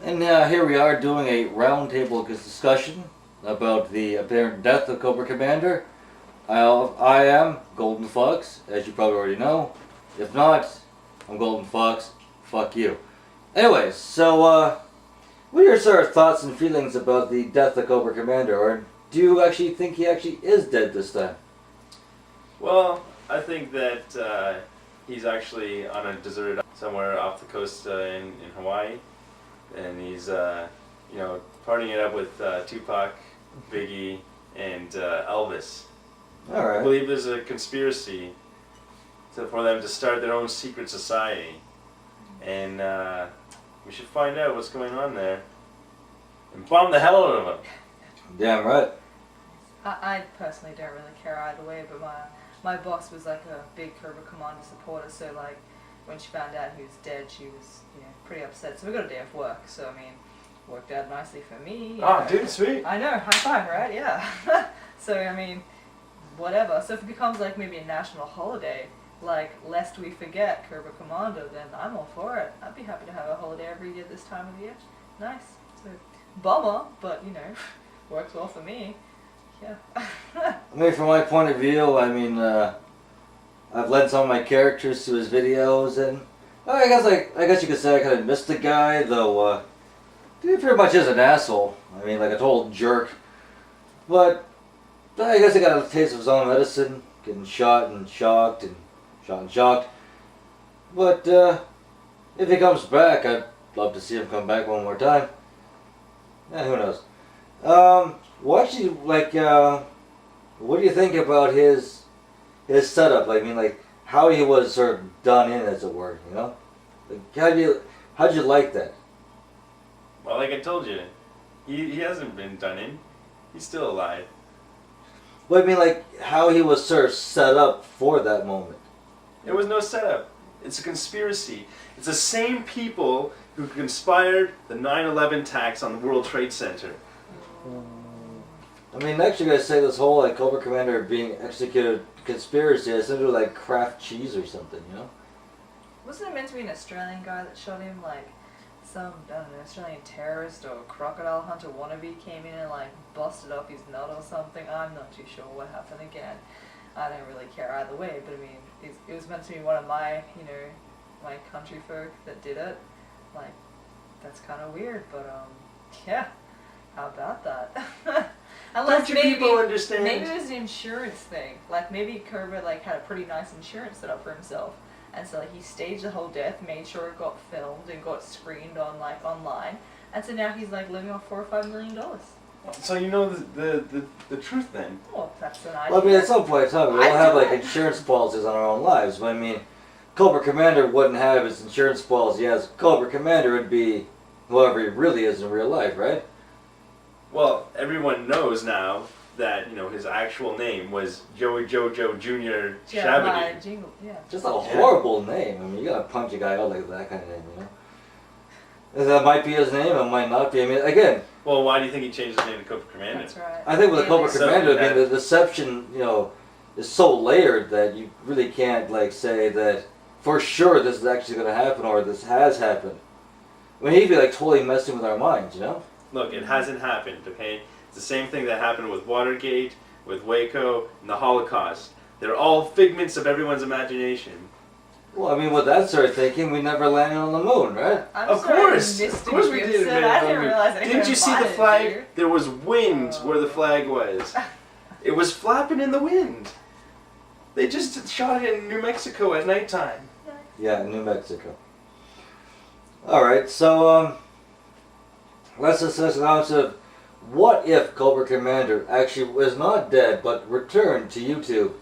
And here we are doing a roundtable discussion about the apparent death of Cobra Commander. I am Golden Fox, as you probably already know. If not, I'm Golden Fox. Fuck you. Anyways, so what are your sort of thoughts and feelings about the death of Cobra Commander? Or do you actually think he actually is dead this time? Well, I think that he's actually on a deserted somewhere off the coast in Hawaii, and he's partying it up with Tupac, Biggie, and Elvis. All right. I believe there's a conspiracy for them to start their own secret society, and we should find out what's going on there and bomb the hell out of them. Damn right. I personally don't really care either way, but my boss was like a big Cobra Commander supporter, so like when she found out he was dead, she was pretty upset. So we got a day off work, so I mean, worked out nicely for me. Oh, dude, sweet. I know, high five, right? Yeah. So I mean, whatever. So if it becomes like maybe a national holiday, like lest we forget Cobra Commander, then I'm all for it. I'd be happy to have a holiday every year this time of the year. Nice. So bummer, but works well for me. Yeah. I mean, from my point of view, I mean, I've led some of my characters to his videos, and I guess you could say I kind of missed the guy, though. He pretty much is an asshole. I mean, like a total jerk. But I guess he got a taste of his own medicine, getting shot and shocked and shot and shocked. But if he comes back, I'd love to see him come back one more time. Yeah, who knows? What do you think about his setup? I mean, like how he was sort of done in, as it were. Like how'd you like that? Well, like I told you, he hasn't been done in. He's still alive. Well, I mean, like how he was sort of set up for that moment. There was no setup. It's a conspiracy. It's the same people who conspired the 9/11 attacks on the World Trade Center. I mean, next you guys say this whole like Cobra Commander being executed conspiracy has something to do with like Kraft cheese or something, Wasn't it meant to be an Australian guy that shot him? Like some, I don't know, Australian terrorist or crocodile hunter wannabe came in and like busted up his nut or something. I'm not too sure what happened again. I don't really care either way, but I mean, it was meant to be one of my, my country folk that did it. Like, that's kind of weird, but yeah, how about that? Unless Don't you people understand? Maybe it was an insurance thing. Like maybe Cobra like had a pretty nice insurance set up for himself, and so like he staged the whole death, made sure it got filmed and got screened on like online, and so now he's like living off $4 or $5 million. So you know the truth then? Well, that's an idea. Well, I mean, at some point in time, we all have like insurance policies on our own lives. But I mean, Cobra Commander wouldn't have his insurance policy as Cobra Commander would be whoever he really is in real life, right? Well, everyone knows now that his actual name was Joey Jojo Jr. Shabadoo. Yeah. Just a horrible name. I mean, you gotta punch a guy out like that kind of name, That might be his name, it might not be. I mean, again. Well, why do you think he changed his name to Cobra Commander? That's right. I think with the Cobra Commander, I mean, the deception, is so layered that you really can't like say that for sure this is actually going to happen or this has happened. I mean, he'd be like totally messing with our minds, Look, it hasn't happened, okay? It's the same thing that happened with Watergate, with Waco, and the Holocaust. They're all figments of everyone's imagination. Well, I mean, with that sort of thinking, we never landed on the moon, right? Of course we did. I didn't realize anything. Didn't you see the flag? There was wind where the flag was. It was flapping in the wind. They just shot it in New Mexico at nighttime. Yeah, New Mexico. All right, so let's discuss the concept of what if Cobra Commander actually was not dead but returned to YouTube?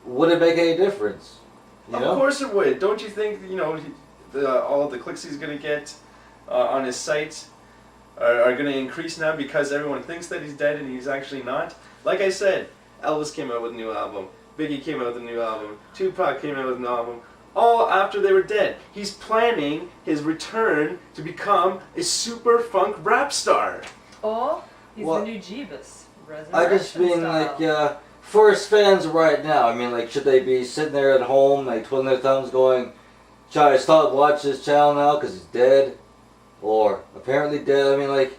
Would it make any difference? Of course it would. Don't you think all the clicks he's going to get on his site are going to increase now because everyone thinks that he's dead and he's actually not? Like I said, Elvis came out with a new album. Biggie came out with a new album. Tupac came out with an album. All after they were dead. He's planning his return to become a super funk rap star. Or he's Well, the new Jeebus. I just mean style. like for his fans right now. I mean, like, should they be sitting there at home, like twiddling their thumbs, going, "Should I stop watching this channel now because he's dead?" or apparently dead. I mean, like,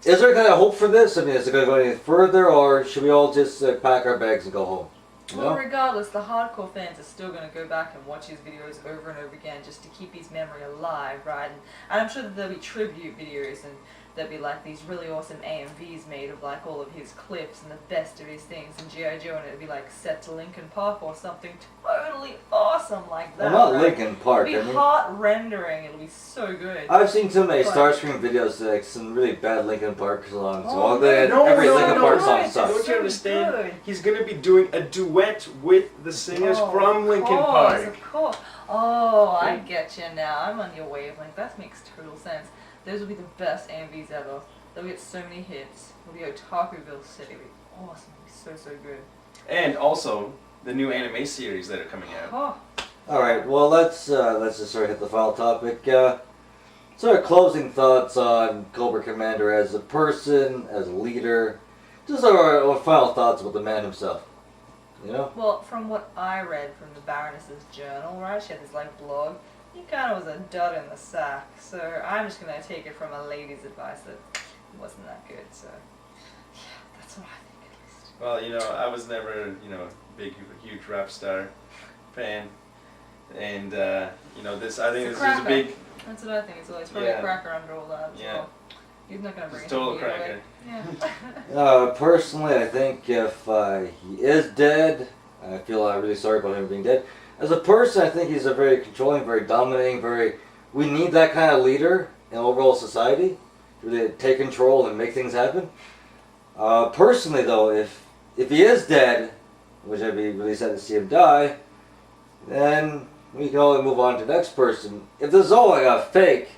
is there kind of hope for this? I mean, is it going to go any further, or should we all just pack our bags and go home? You Well, know? regardless, the hardcore fans are still going to go back and watch his videos over and over again just to keep his memory alive, right? And I'm sure that there'll be tribute videos and there'll be like these really awesome AMVs made of like all of his clips and the best of his things in G.I. Joe, and it'll be like set to Linkin Park or something totally awesome like that. Well, not right? Linkin Park. It'll I be mean, heart rendering. It'll be so good. I've seen too many But- Starscream videos, like some really bad Linkin Park songs. Oh, Well, they, no, every no, Linkin no, Park no, song it's sucks. Don't you so understand? good. He's going to be doing a duet with the singers from Linkin Park. Of course. Oh, I get you now. I'm on your wavelength. That makes total sense. Those will be the best AMVs ever. They'll get so many hits. It'll be Otakuville City. It'll be awesome. It'll be so good. And also the new anime series that are coming out. Oh. All right, well, let's just sort of hit the final topic. Sort of closing thoughts on Cobra Commander as a person, as a leader. Just our final thoughts about the man himself. You know? Well, from what I read from the Baroness's journal, right? She had this like blog. He kind of was a dud in the sack. So I'm just gonna take it from a lady's advice that it wasn't that good. So yeah, that's what I think at least. Well, you know, I was never, you know, big, huge rap star fan. And, you know, this, I think It's this a is a cracker. big, That's what I think. It's always probably Yeah. a cracker under all that. As Yeah. well. He's not gonna bring it's it total to me either cracker. way. Yeah. Personally, I think if he is dead, I feel really sorry about him being dead. As a person, I think he's a very controlling, very dominating, we need that kind of leader in overall society to really take control and make things happen. Personally, though, if he is dead, which I'd be really sad to see him die, then we can only move on to the next person. If this is all like a fake,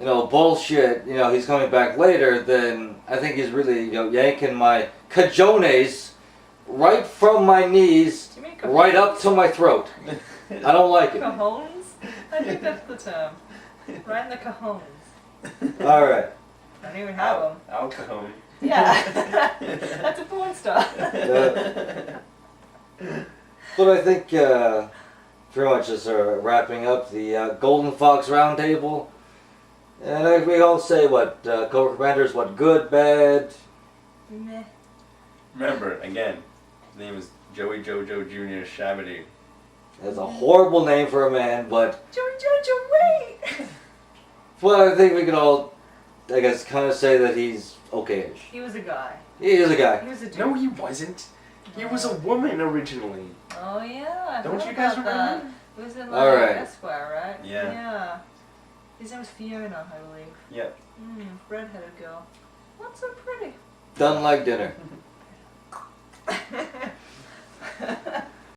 you know, bullshit, you know, he's coming back later, then I think he's really, you know, yanking my cajones right from my knees, Do you mean right up to my throat. I don't like it. cajones? I think that's the term. Right in the cajones. All right. I don't even have them. Al Cajon. Yeah. That's a porn star. But I think pretty much just wrapping up the Golden Fox Roundtable. And I think we all say what Cobra Commander is what, good, bad. Meh. Remember, again, his name is Joey Jojo Jr. Shabadoo. It's a horrible name for a man, but Jojo, wait! I think we can all, I guess, kind of say that he's okay-ish. He was a guy. He is a guy. He was a dude. No, he wasn't. He was a woman originally. Oh yeah. I Don't heard you guys about that. remember? It was in All like right. Esquire, right? Yeah. Yeah. His name was Fiona, I believe. Yep. Redheaded girl. Not so pretty. Doesn't like dinner.